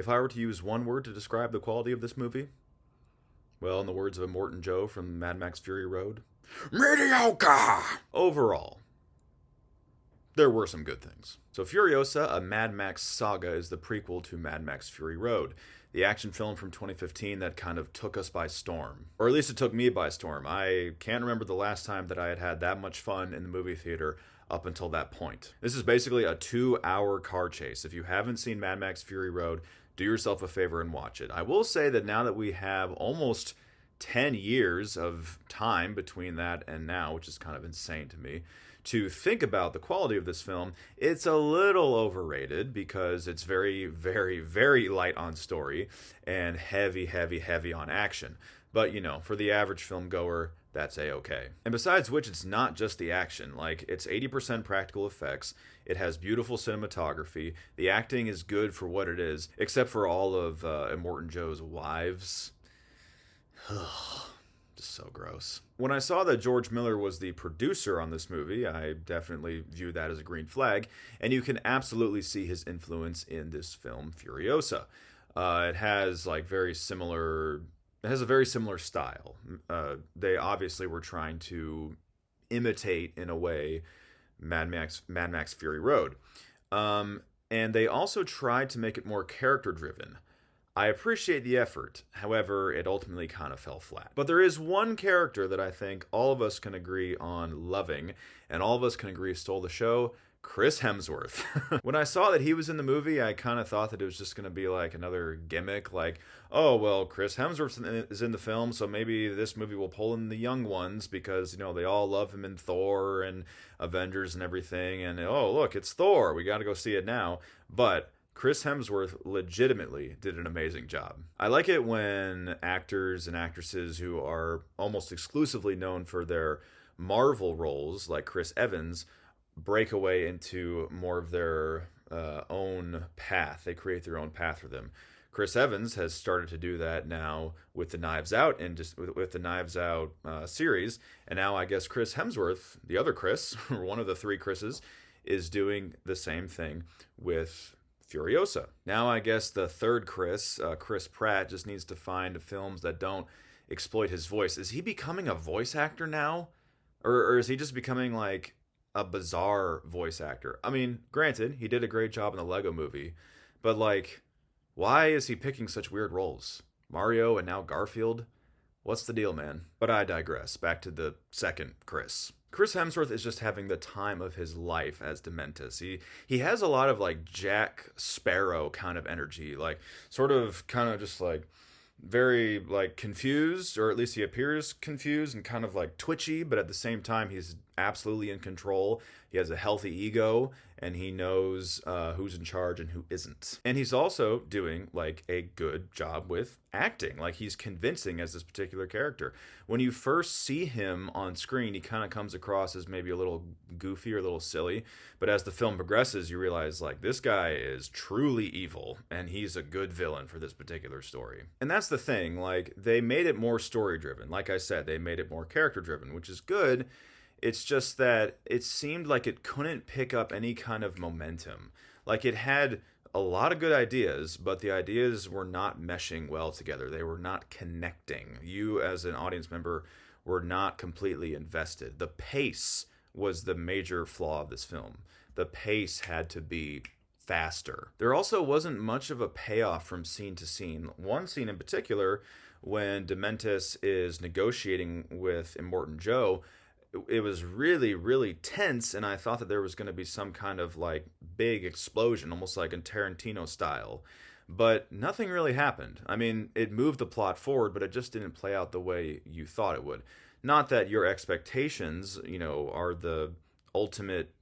If I were to use one word to describe the quality of this movie, well, in the words of Immortan Joe from Mad Max Fury Road, mediocre! Overall, there were some good things. So Furiosa, a Mad Max saga, is the prequel to Mad Max Fury Road, the action film from 2015 that kind of took us by storm. Or at least it took me by storm. I can't remember the last time that I had had that much fun in the movie theater up until that point. This is basically a 2-hour car chase. If you haven't seen Mad Max Fury Road, do yourself a favor and watch it. I will say that now that we have almost 10 years of time between that and now, which is kind of insane to me, to think about the quality of this film, it's a little overrated because it's very, very, very light on story and heavy, heavy, heavy on action. But, you know, for the average film goer, that's a-okay. And besides which, it's not just the action. Like, it's 80% practical effects. It has beautiful cinematography. The acting is good for what it is, except for all of Immortan Joe's wives. Just so gross. When I saw that George Miller was the producer on this movie, I definitely view that as a green flag, and you can absolutely see his influence in this film, Furiosa. It has like very similar. It has a very similar style. They obviously were trying to imitate, in a way, Mad Max Fury Road, and they also tried to make it more character driven. I appreciate the effort, however, it ultimately kind of fell flat. But there is one character that I think all of us can agree on loving, and all of us can agree stole the show: Chris Hemsworth. When I saw that he was in the movie, I kind of thought that it was just going to be like another gimmick, like, oh, well, Chris Hemsworth is in the film, so maybe this movie will pull in the young ones because, you know, they all love him in Thor and Avengers and everything, and oh, look, it's Thor, we got to go see it now. But Chris Hemsworth legitimately did an amazing job. I like it when actors and actresses who are almost exclusively known for their Marvel roles, like Chris Evans, break away into more of their own path. They create their own path for them. Chris Evans has started to do that now with the Knives Out and just with the Knives Out series, and now I guess Chris Hemsworth, the other Chris, or one of the three Chris's, is doing the same thing with Furiosa. Now I guess the third Chris, Chris Pratt, just needs to find films that don't exploit his voice. Is he becoming a voice actor now? Or is he just becoming like a bizarre voice actor? I mean, granted, he did a great job in the Lego movie, but like, why is he picking such weird roles? Mario and now Garfield? What's the deal, man? But I digress. Back to the second Chris. Chris Hemsworth is just having the time of his life as Dementus. He has a lot of like Jack Sparrow kind of energy, like sort of kind of just like very like confused, or at least he appears confused and kind of like twitchy, but at the same time he's absolutely in control. He has a healthy ego and he knows who's in charge and who isn't. And he's also doing like a good job with acting. Like, he's convincing as this particular character. When you first see him on screen, he kind of comes across as maybe a little goofy or a little silly, but as the film progresses, you realize like this guy is truly evil and he's a good villain for this particular story. And that's the thing, like, they made it more story driven. Like I said, they made it more character driven, which is good. It's just that it seemed like it couldn't pick up any kind of momentum. Like, it had a lot of good ideas, but the ideas were not meshing well together. They were not connecting. You, as an audience member, were not completely invested. The pace was the major flaw of this film. The pace had to be faster. There also wasn't much of a payoff from scene to scene. One scene in particular, when Dementus is negotiating with Immortan Joe, it was really, really tense, and I thought that there was going to be some kind of like big explosion, almost like in Tarantino style. But nothing really happened. I mean, it moved the plot forward, but it just didn't play out the way you thought it would. Not that your expectations, you know, are the ultimate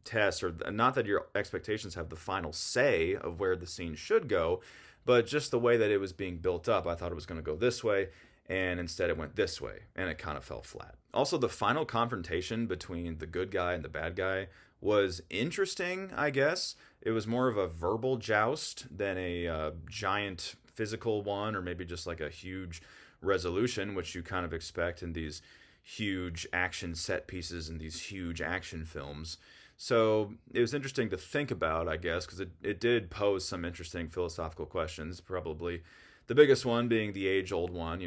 test, or not that your expectations have the final say of where the scene should go, but just the way that it was being built up. I thought it was going to go this way, and instead it went this way, and it kind of fell flat. Also, the final confrontation between the good guy and the bad guy was interesting, I guess. It was more of a verbal joust than a giant physical one, or maybe just like a huge resolution, which you kind of expect in these huge action set pieces and these huge action films. So it was interesting to think about, I guess, because it did pose some interesting philosophical questions. Probably the biggest one being the age old one,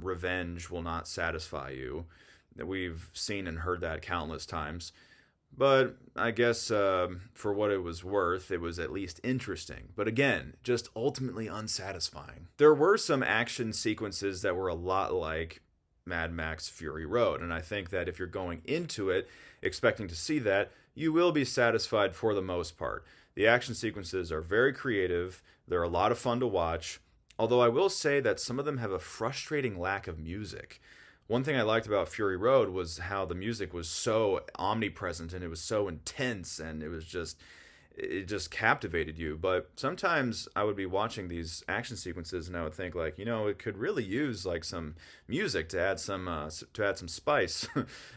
revenge will not satisfy you. We've seen and heard that countless times. But I guess for what it was worth, it was at least interesting. But again, just ultimately unsatisfying. There were some action sequences that were a lot like Mad Max Fury Road. And I think that if you're going into it expecting to see that, you will be satisfied for the most part. The action sequences are very creative, they're a lot of fun to watch. Although I will say that some of them have a frustrating lack of music. One thing I liked about Fury Road was how the music was so omnipresent and it was so intense and it just captivated you. But sometimes I would be watching these action sequences and I would think like, it could really use like some music to add some spice.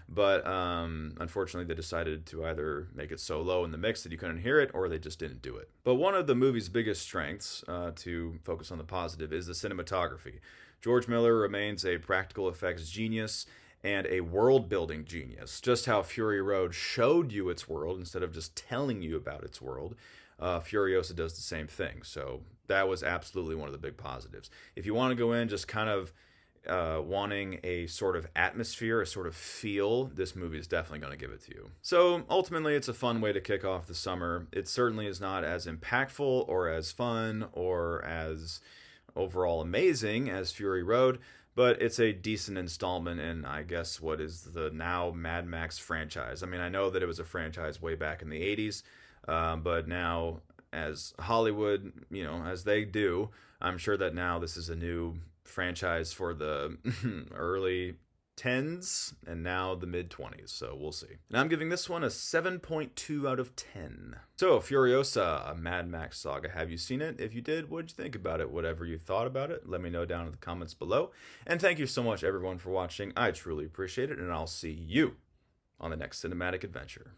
But unfortunately, they decided to either make it so low in the mix that you couldn't hear it, or they just didn't do it. But one of the movie's biggest strengths, to focus on the positive, is the cinematography. George Miller remains a practical effects genius and a world-building genius. Just how Fury Road showed you its world instead of just telling you about its world, Furiosa does the same thing. So that was absolutely one of the big positives. If you want to go in just kind of wanting a sort of atmosphere, a sort of feel, this movie is definitely going to give it to you. So ultimately, it's a fun way to kick off the summer. It certainly is not as impactful or as fun or as overall amazing as Fury Road, but it's a decent installment in, I guess, what is the now Mad Max franchise. I mean, I know that it was a franchise way back in the 80s, but now, as Hollywood, as they do, I'm sure that now this is a new franchise for the early 10s and now the mid 20s, so we'll see. And I'm giving this one a 7.2 out of 10. So, Furiosa, a Mad Max saga. Have you seen it? If you did, what'd you think about it? Whatever you thought about it, let me know down in the comments below. And thank you so much, everyone, for watching. I truly appreciate it, and I'll see you on the next cinematic adventure.